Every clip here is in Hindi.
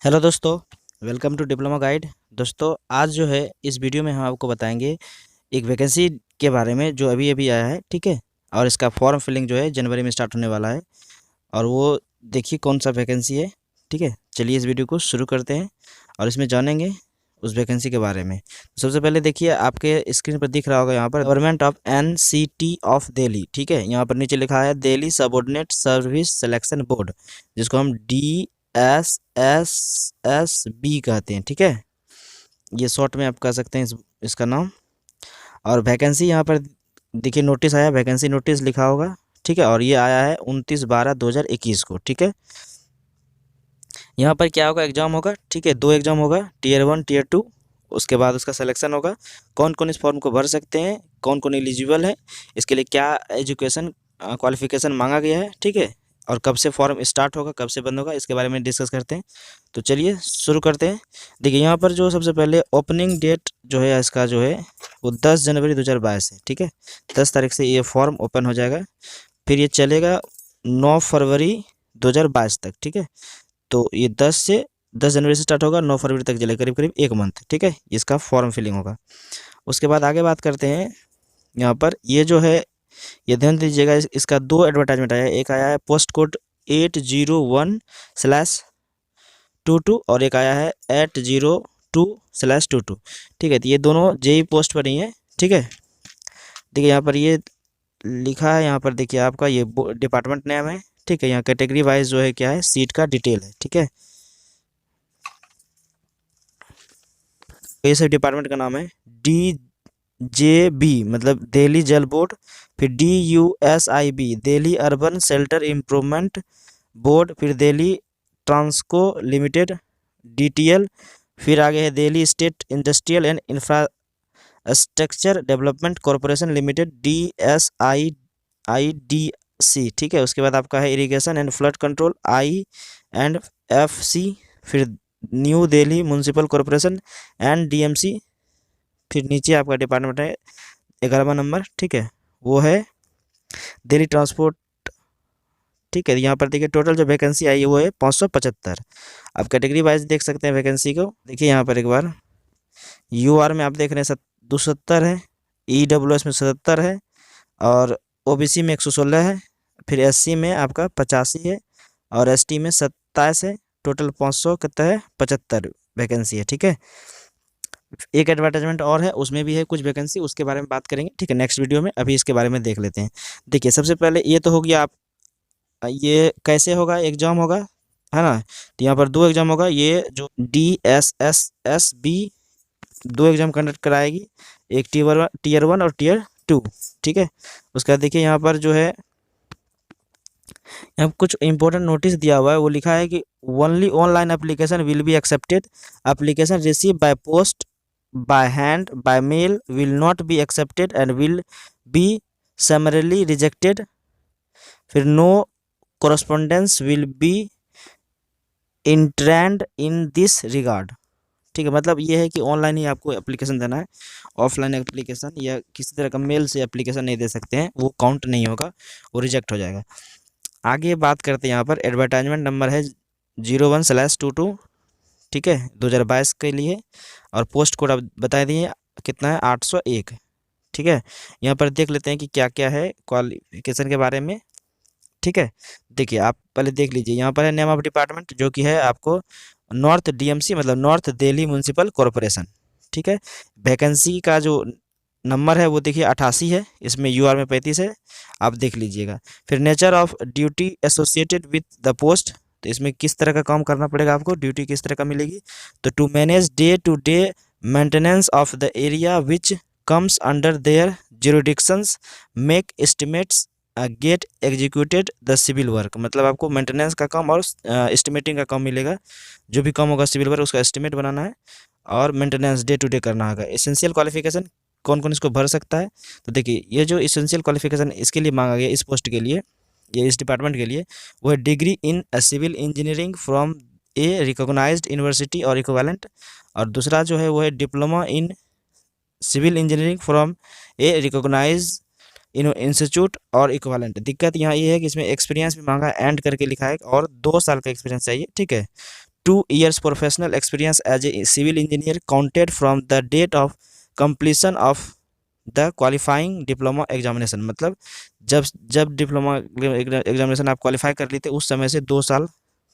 हेलो दोस्तों, वेलकम टू डिप्लोमा गाइड। दोस्तों, आज जो है इस वीडियो में हम आपको बताएंगे एक वैकेंसी के बारे में जो अभी अभी आया है। ठीक है। और इसका फॉर्म फिलिंग जो है जनवरी में स्टार्ट होने वाला है। और वो देखिए कौन सा वैकेंसी है। ठीक है, चलिए इस वीडियो को शुरू करते हैं और इसमें जानेंगे उस वैकेंसी के बारे में। तो सबसे पहले देखिए, आपके स्क्रीन पर दिख रहा होगा यहाँ पर government of NCT of Delhi. ठीक है, यहाँ पर नीचे लिखा है Delhi subordinate service selection board, जिसको हम DSSSB कहते हैं। ठीक है, ये शॉर्ट में आप कह सकते हैं इसका नाम। और वैकेंसी यहाँ पर देखिए, नोटिस आया, वैकेंसी नोटिस लिखा होगा। ठीक है, और ये आया है 29/12/2021 को। ठीक है, यहाँ पर क्या होगा, एग्जाम होगा। ठीक है, 2 एग्जाम होगा, Tier 1 Tier 2। उसके बाद उसका सिलेक्शन होगा। कौन कौन इस फॉर्म को भर सकते हैं, कौन कौन एलिजिबल है, इसके लिए क्या एजुकेशन क्वालिफिकेशन मांगा गया है। ठीक है, और कब से फॉर्म स्टार्ट होगा, कब से बंद होगा, इसके बारे में डिस्कस करते हैं। तो चलिए शुरू करते हैं। देखिए, यहाँ पर जो सबसे पहले ओपनिंग डेट जो है इसका जो है वो 10 जनवरी 2022 है। ठीक है, 10 तारीख से ये फॉर्म ओपन हो जाएगा। फिर ये चलेगा 9 फरवरी 2022 तक। ठीक है, तो ये 10 जनवरी से स्टार्ट होगा, 9 फरवरी तक चलेगा, करीब करीब 1 मंथ। ठीक है, इसका फॉर्म फिलिंग होगा। उसके बाद आगे बात करते हैं। यहाँ पर ये जो है, ये ध्यान दीजिएगा, इसका 2 एडवर्टाइजमेंट आया है। एक आया है पोस्ट कोड 801/22 और एक आया है 802/22। ठीक है, तो ये दोनों JEE पोस्ट पर ही है। ठीक है, देखिए यहाँ पर ये लिखा है, यहाँ पर देखिए आपका ये डिपार्टमेंट नेम है। ठीक है, यहाँ कैटेगरी वाइज जो है क्या है, सीट का डिटेल है। ठीक है, ये सब डिपार्टमेंट का नाम है DJB, मतलब दिल्ली जल बोर्ड। फिर DUSIB, Delhi urban shelter improvement board. फिर दिल्ली ट्रांसको लिमिटेड DTL। फिर आगे है Delhi state industrial and infrastructure development corporation limited DSIIDC। ठीक है, उसके बाद आपका है irrigation and flood control INFC। फिर new Delhi municipal corporation NDMC। फिर नीचे आपका डिपार्टमेंट है 11वां नंबर। ठीक है, वो है दिल्ली ट्रांसपोर्ट। ठीक है, यहाँ पर देखिए टोटल जो वैकेंसी आई है वो है 575। आप कैटेगरी वाइज देख सकते हैं वैकेंसी को। देखिए यहाँ पर एक बार UR में आप देख रहे हैं 270 है, EWS में 77 है, और OBC में 116 है। फिर SC में आपका 85 है, और ST में 27 है। टोटल 500 कितना है, 75 वैकेंसी है। ठीक है, एक एडवर्टाइजमेंट और है, उसमें भी है कुछ वैकेंसी, उसके बारे में बात करेंगे। ठीक है, नेक्स्ट वीडियो में। अभी इसके बारे में देख लेते हैं। देखिए, सबसे पहले ये तो हो गया आप, ये कैसे होगा, एग्जाम होगा, है ना। तो यहाँ पर 2 एग्जाम होगा। ये जो DSSSB 2 एग्जाम कंडक्ट कराएगी, एक Tier 1 और Tier 2। ठीक है, उसका देखिए यहाँ पर जो है, यहाँ कुछ इंपॉर्टेंट नोटिस दिया हुआ है। वो लिखा है कि only online application will be accepted, application receive by post by hand by mail will not be accepted and will be summarily rejected. फिर no correspondence will be entertained in this regard. ठीक है, मतलब ये है कि ऑनलाइन ही आपको एप्लीकेशन देना है, ऑफलाइन एप्लीकेशन या किसी तरह का मेल से एप्लीकेशन नहीं दे सकते हैं, वो काउंट नहीं होगा, वो रिजेक्ट हो जाएगा। आगे बात करते हैं, यहाँ पर एडवर्टाइजमेंट नंबर है 01/22। ठीक है, 2022 के लिए। और पोस्ट कोड आप बता दिए कितना है, 801। ठीक है, यहाँ पर देख लेते हैं कि क्या क्या है क्वालिफिकेशन के बारे में। ठीक है, देखिए आप पहले देख लीजिए, यहाँ पर है नेम ऑफ डिपार्टमेंट, जो कि है आपको नॉर्थ DMC, मतलब नॉर्थ दिल्ली म्यूनसिपल कॉरपोरेशन। ठीक है, वैकेंसी का जो नंबर है वो देखिए 88 है, इसमें UR में 35 है, आप देख लीजिएगा। फिर nature of duty associated with the post, तो इसमें किस तरह का काम करना पड़ेगा आपको, ड्यूटी किस तरह का मिलेगी। तो to manage day to day maintenance of the area which comes under their jurisdictions, make estimates, get executed the civil work, मतलब आपको मेंटेनेंस का काम और एस्टिमेटिंग का काम मिलेगा। जो भी काम होगा सिविल वर्क, उसका एस्टिमेट बनाना है और मेंटेनेंस डे टू डे करना होगा। एसेंशियल क्वालिफिकेशन, कौन कौन इसको भर सकता है। तो देखिए, ये जो एसेंशियल क्वालिफिकेशन इसके लिए मांगा गया, इस पोस्ट के लिए, ये इस डिपार्टमेंट के लिए, वो है degree in civil engineering from a recognised university और इक्विवेलेंट। और दूसरा जो है वो है diploma in civil engineering from a recognise institute और इक्विवेलेंट। दिक्कत यहाँ ये है कि इसमें एक्सपीरियंस भी मांगा, एंड करके लिखा है, और 2 साल का एक्सपीरियंस चाहिए। ठीक है, 2 years professional experience as a civil engineer counted from the date of completion of the qualifying diploma examination. मतलब जब जब डिप्लोमा एग्जामिनेशन आप क्वालिफाई कर लेते उस समय से 2 साल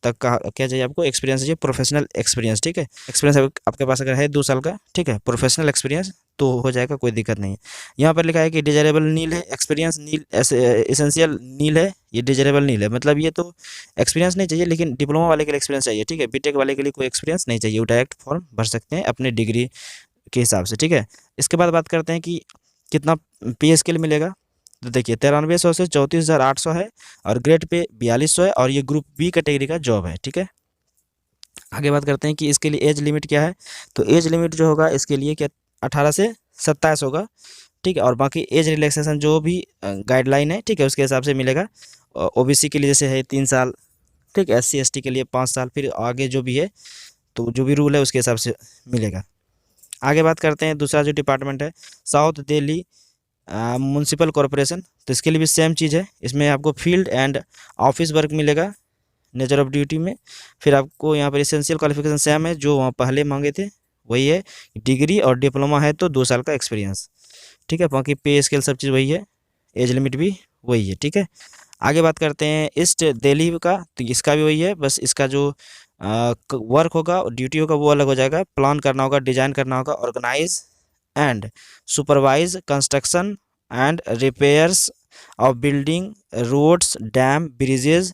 तक का क्या चाहिए आपको, एक्सपीरियंस चाहिए, प्रोफेशनल एक्सपीरियंस। ठीक है, एक्सपीरियंस आपके पास अगर है 2 साल का, ठीक है, प्रोफेशनल एक्सपीरियंस, तो हो जाएगा, कोई दिक्कत नहीं है। यहाँ पर लिखा है कि डिजायरेबल नील है, एक्सपीरियंस नील, एसेंशियल नील है, ये डिजायरेबल नील है। मतलब ये तो एक्सपीरियंस नहीं चाहिए, लेकिन डिप्लोमा वाले के लिए एक्सपीरियंस चाहिए। ठीक है, बीटेक वाले के लिए कोई एक्सपीरियंस नहीं चाहिए, वो डायरेक्ट फॉर्म भर सकते हैं अपने डिग्री के हिसाब से। ठीक है, इसके बाद बात करते हैं कि कितना पे स्केल मिलेगा। तो देखिए 9300 से 34,800 है, और ग्रेड पे 4200 है, और ये ग्रुप बी कैटेगरी का जॉब है। ठीक है, आगे बात करते हैं कि इसके लिए एज लिमिट क्या है। तो एज लिमिट जो होगा इसके लिए क्या 18 से 27 होगा। ठीक है, और बाकी एज रिलैक्सेशन जो भी गाइडलाइन है, ठीक है, उसके हिसाब से मिलेगा। ओबीसी के लिए जैसे है 3 साल, ठीक है, SC ST के लिए 5 साल, फिर आगे जो भी है तो जो भी रूल है उसके हिसाब से मिलेगा। आगे बात करते हैं दूसरा जो डिपार्टमेंट है, साउथ दिल्ली म्यूनसिपल कॉरपोरेशन। तो इसके लिए भी सेम चीज़ है, इसमें आपको फील्ड एंड ऑफिस वर्क मिलेगा नेचर ऑफ ड्यूटी में। फिर आपको यहाँ पर एसेंशियल क्वालिफिकेशन सेम है जो वहाँ पहले मांगे थे, वही है, डिग्री और डिप्लोमा है तो 2 साल का एक्सपीरियंस। ठीक है, बाकी पे स्केल सब चीज़ वही है, एज लिमिट भी वही है। ठीक है, आगे बात करते हैं ईस्ट दिल्ली का। तो इसका भी वही है, बस इसका जो वर्क होगा, ड्यूटी होगा, वो अलग हो जाएगा। प्लान करना होगा, डिजाइन करना होगा, organise and supervise construction and repairs of building, roads, dam, bridges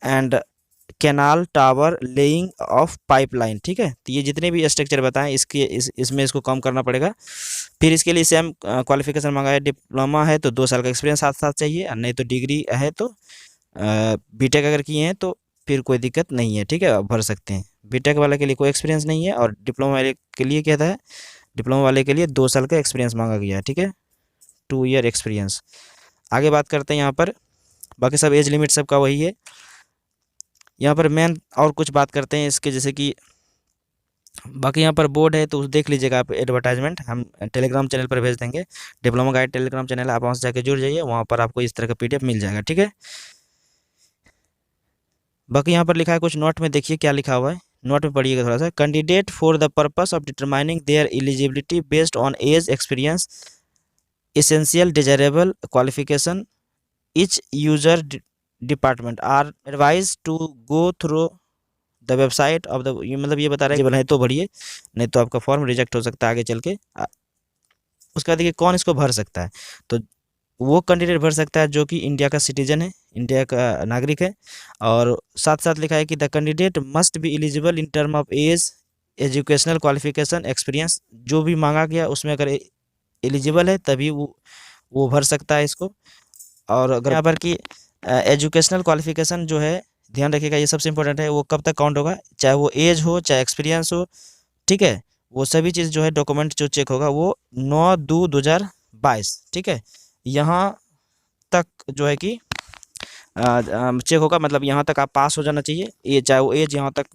and canal, tower, laying of pipeline. ठीक है, तो ये जितने भी स्ट्रक्चर बताएं इसमें इसको कम करना पड़ेगा। फिर इसके लिए सेम क्वालिफिकेशन मांगा है, डिप्लोमा है तो 2 साल का एक्सपीरियंस साथ साथ चाहिए, और नहीं तो डिग्री है तो बीटेक अगर किए हैं तो फिर कोई दिक्कत नहीं है। ठीक है, आप भर सकते हैं। बीटेक वाले के लिए कोई एक्सपीरियंस नहीं है, और डिप्लोमा वाले के लिए क्या है, डिप्लोमा वाले के लिए 2 साल का एक्सपीरियंस मांगा गया है। ठीक है, 2 ईयर एक्सपीरियंस। आगे बात करते हैं यहाँ पर, बाकी सब एज लिमिट सबका वही है। यहाँ पर मेन और कुछ बात करते हैं इसके, जैसे कि बाकी यहाँ पर बोर्ड है तो उस देख लीजिएगा आप, एडवर्टाइजमेंट हम टेलीग्राम चैनल पर भेज देंगे। डिप्लोमा गाइड टेलीग्राम चैनल है, आप वहाँ से जाकर जुड़ जाइए, वहाँ पर आपको इस तरह का PDF मिल जाएगा। ठीक है, बाकी यहाँ पर लिखा है कुछ नोट में, देखिए क्या लिखा हुआ है, नोट में पढ़िएगा थोड़ा सा। Candidate for the purpose of determining their eligibility based on age, experience, essential desirable qualification, each user department are advised to go through the website of the, ये मतलब ये बता रहा है कि है तो भरिए, नहीं तो आपका फॉर्म रिजेक्ट हो सकता है आगे चल के। उसके बाद देखिए कौन इसको भर सकता है। तो वो कैंडिडेट भर सकता है जो कि इंडिया का सिटीजन है, इंडिया का नागरिक है। और साथ साथ लिखा है कि the candidate must be eligible in term of age, educational qualification, experience, जो भी मांगा गया उसमें अगर एलिजिबल है तभी वो भर सकता है इसको। और अगर यहाँ पर कि एजुकेशनल क्वालिफिकेशन जो है, ध्यान रखिएगा ये सबसे इंपॉर्टेंट है, वो कब तक काउंट होगा, चाहे वो एज हो चाहे एक्सपीरियंस हो। ठीक है, वो सभी चीज़ जो है डॉक्यूमेंट जो चेक होगा वो 9/2/2022, ठीक है, यहाँ तक जो है कि चेक होगा। मतलब यहाँ तक आप पास हो जाना चाहिए, ये चाहे वो एज यहाँ तक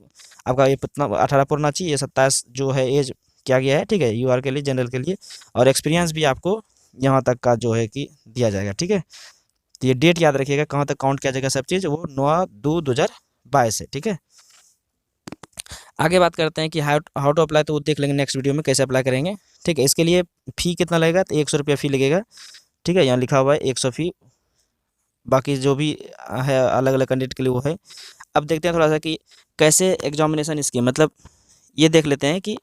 आपका ये कितना 18 पूरा होना चाहिए, ये 27 जो है एज किया गया है। ठीक है, UR के लिए, जनरल के लिए, और एक्सपीरियंस भी आपको यहाँ तक का जो है कि दिया जाएगा। ठीक है, तो ये डेट याद रखिएगा कहाँ तक काउंट किया जाएगा सब चीज़, वो 9/2/2022 है। ठीक है, आगे बात करते हैं कि हाउ टू अप्लाई, तो वो देख लेंगे नेक्स्ट वीडियो में कैसे अप्लाई करेंगे। ठीक है, इसके लिए फ़ी कितना लगेगा, तो 100 रुपया फ़ी लगेगा। ठीक है, यहाँ लिखा हुआ है 100 फ़ी, बाकी जो भी है अलग अलग कैंडिडेट के लिए वो है। अब देखते हैं थोड़ा सा कि कैसे एग्जामिनेशन स्कीम, मतलब ये देख लेते हैं कि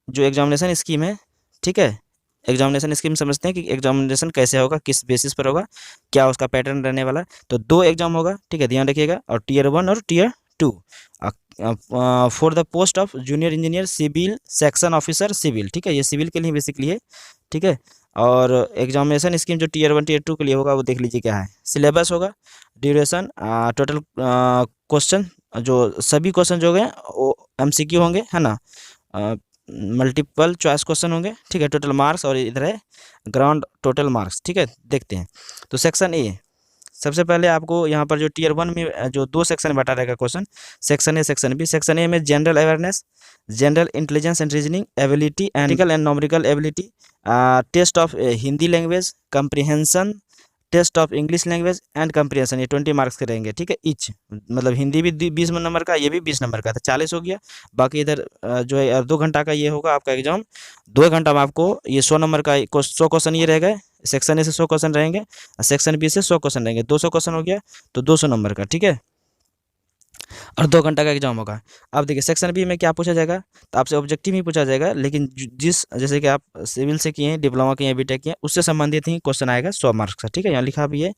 जो एग्जामिनेशन स्कीम है, ठीक है, एग्जामिनेशन स्कीम समझते हैं कि एग्जामिनेशन कैसे होगा, किस बेसिस पर होगा, क्या उसका पैटर्न रहने वाला है। तो 2 एग्जाम होगा, ठीक है, ध्यान रखिएगा, और Tier 1 और Tier 2। For the post of junior engineer civil section officer civil, ठीक है, ये सिविल के लिए बेसिकली है। ठीक है, और एग्जामिनेशन स्कीम जो Tier 1 Tier 2 के लिए होगा वो देख लीजिए क्या है। सिलेबस होगा, ड्यूरेशन, टोटल क्वेश्चन, जो सभी क्वेश्चन जो होंगे वो MCQ होंगे, है ना, मल्टीपल चॉइस क्वेश्चन होंगे। ठीक है, टोटल मार्क्स, और इधर है ग्राउंड टोटल मार्क्स। ठीक है, देखते हैं। तो सेक्शन ए, सबसे पहले आपको यहाँ पर जो Tier 1 में जो 2 सेक्शन में बांटा रहेगा question, section A section B. Section A में general awareness, general intelligence and reasoning ability, and numerical and numerical ability, test of Hindi language, comprehension, test of English language and comprehension, ये 20 मार्क्स के रहेंगे, ठीक है ईच। मतलब हिंदी भी 20 नंबर का, ये भी 20 नंबर का, तो 40 हो गया। बाकी इधर जो है 2 घंटा का ये होगा आपका एग्जाम। 2 घंटा में आपको ये 100 नंबर का 100 क्वेश्चन ये रहेगा। सेक्शन ए से 100 क्वेश्चन रहेंगे और सेक्शन बी से 100 क्वेश्चन रहेंगे, 200 क्वेश्चन हो गया, तो 200 नंबर का, ठीक है। और 2 घंटा का एग्जाम होगा। अब देखिए सेक्शन बी में क्या पूछा जाएगा, तो आपसे ऑब्जेक्टिव ही पूछा जाएगा, लेकिन जिस जैसे कि आप सिविल से किए हैं, डिप्लोमा किए हैं, बीटेक किए हैं, उससे संबंधित ही क्वेश्चन आएगा 100 मार्क्स का, ठीक है। यहाँ लिखा भी है,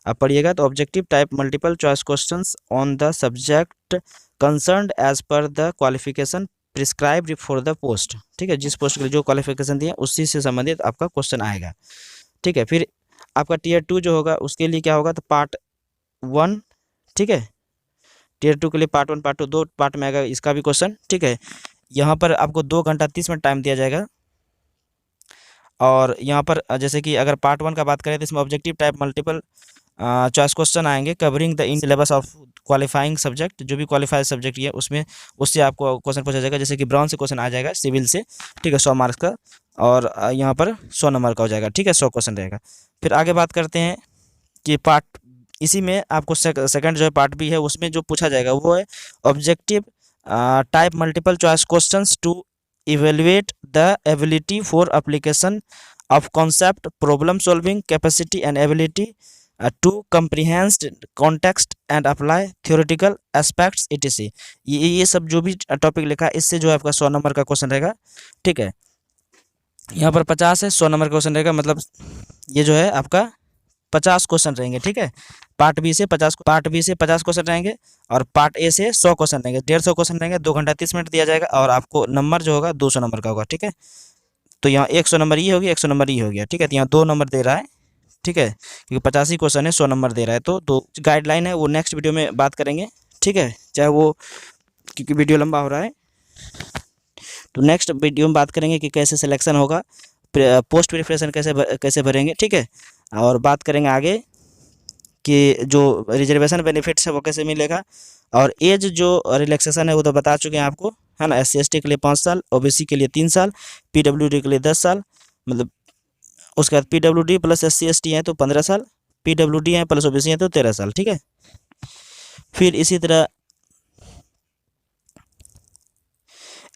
आप पढ़िएगा। तो objective type multiple choice questions on the subject concerned as per the qualification prescribed for the post, ठीक है। जिस पोस्ट के लिए जो क्वालिफिकेशन दिए उसी से संबंधित आपका क्वेश्चन आएगा, ठीक है। फिर आपका टीयर 2 जो होगा उसके लिए क्या होगा, तो पार्ट 1, ठीक है। टीयर 2 के लिए पार्ट 1 पार्ट 2 2 पार्ट में आएगा इसका भी क्वेश्चन, ठीक है। यहाँ पर आपको 2 घंटा 30 मिनट टाइम दिया जाएगा। और यहाँ पर जैसे कि अगर पार्ट 1 का बात करें तो इसमें objective type multiple choice question आएंगे covering the in syllabus of qualifying subject, जो भी क्वालिफाइड सब्जेक्ट है उसमें उससे आपको क्वेश्चन पूछा जाएगा। जैसे कि ब्राउन से क्वेश्चन आ जाएगा सिविल से, ठीक है, 100 मार्क्स का, और यहाँ पर 100 नंबर का हो जाएगा, ठीक है, 100 क्वेश्चन रहेगा। फिर आगे बात करते हैं कि पार्ट, इसी में आपको सेकंड जो है पार्ट बी है, उसमें जो पूछा जाएगा वो है objective type multiple choice questions to evaluate the ability for application of concept, problem solving capacity and ability to comprehend context and apply theoretical aspects etc। ये सब जो भी टॉपिक लिखा है इससे जो है आपका 100 नंबर का क्वेश्चन रहेगा, ठीक है। यहाँ पर 50 है, 100 नंबर का क्वेश्चन रहेगा, मतलब ये जो है आपका 50 क्वेश्चन रहेंगे, ठीक है। पार्ट बी से 50 क्वेश्चन रहेंगे और पार्ट ए से 100 क्वेश्चन रहेंगे, 150 क्वेश्चन रहेंगे। 2 घंटा 30 मिनट दिया जाएगा और आपको नंबर जो होगा 200 नंबर का होगा, ठीक है। तो यहाँ 100 नंबर ये हो गया, 100 नंबर ये हो गया, ठीक है। तो यहाँ 2 नंबर दे रहा है, ठीक है, क्योंकि 85 ही क्वेश्चन है, 100 नंबर दे रहा है। तो 2 गाइडलाइन है वो नेक्स्ट वीडियो में बात करेंगे, ठीक है, चाहे वो, क्योंकि वीडियो लंबा हो रहा है। तो नेक्स्ट वीडियो में बात करेंगे कि कैसे सिलेक्शन होगा, पोस्ट प्रिपरेशन कैसे भरेंगे, ठीक है। और बात करेंगे आगे कि जो रिजर्वेशन बेनिफिट्स है वो कैसे मिलेगा, और एज जो रिलैक्सेशन है वो तो बता चुके हैं आपको, है ना। SC/ST के लिए 5 साल, OBC के लिए 3 साल, PWD के लिए 10 साल, मतलब उसके बाद PWD प्लस SC/ST हैं तो 15 साल, PWD हैं प्लस OBC हैं तो 13 साल, ठीक है। फिर इसी तरह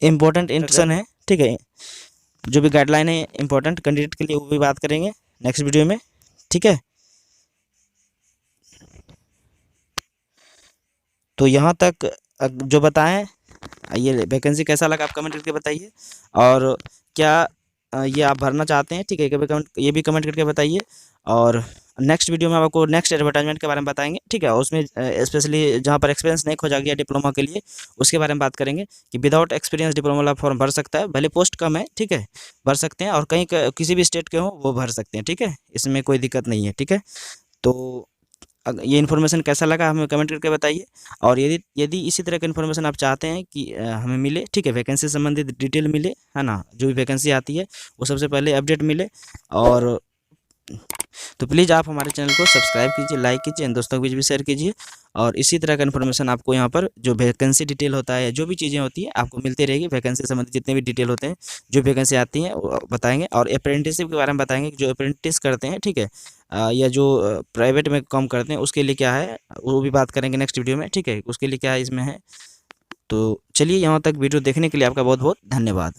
इम्पोर्टेंट इंस्ट्रक्शन है, ठीक है, जो भी गाइडलाइन है इंपॉर्टेंट कैंडिडेट के लिए वो भी बात करेंगे नेक्स्ट वीडियो में, ठीक है। तो यहाँ तक जो बताएं, ये वैकेंसी कैसा लगा आप कमेंट करके बताइए, और क्या ये आप भरना चाहते हैं, ठीक है, ये भी कमेंट करके बताइए। और नेक्स्ट वीडियो में आपको नेक्स्ट एडवर्टाइजमेंट के बारे में बताएंगे, ठीक है। उसमें स्पेशली जहाँ पर एक्सपीरियंस नहीं खोजा गया डिप्लोमा के लिए, उसके बारे में बात करेंगे कि विदाउट एक्सपीरियंस डिप्लोमा वाला फॉर्म भर सकता है, भले पोस्ट कम है, ठीक है, भर सकते हैं, और कहीं किसी भी स्टेट के हो वो भर सकते हैं, ठीक है, इसमें कोई दिक्कत नहीं है, ठीक है। तो ये इन्फॉर्मेशन कैसा लगा हमें कमेंट करके बताइए। और यदि यदि इसी तरह का इन्फॉर्मेशन आप चाहते हैं कि हमें मिले, ठीक है, वैकेंसी से संबंधित डिटेल मिले, है ना, जो भी वैकेंसी आती है वो सबसे पहले अपडेट मिले, और तो प्लीज़ आप हमारे चैनल को सब्सक्राइब कीजिए, लाइक कीजिए, इन दोस्तों के बीच भी शेयर कीजिए। और इसी तरह का इन्फॉर्मेशन आपको यहाँ पर जो वैकेंसी डिटेल होता है, जो भी चीज़ें होती है आपको मिलती रहेगी। वैकेंसी से संबंधित जितने भी डिटेल होते हैं, जो वैकेंसी आती हैं वो बताएंगे, और अप्रेंटिसशिप के बारे में बताएंगे, जो अप्रेंटिस करते हैं, ठीक है, या जो प्राइवेट में काम करते हैं उसके लिए क्या है वो भी बात करेंगे नेक्स्ट वीडियो में, ठीक है, उसके लिए क्या है इसमें है। तो चलिए, यहाँ तक वीडियो देखने के लिए आपका बहुत बहुत धन्यवाद।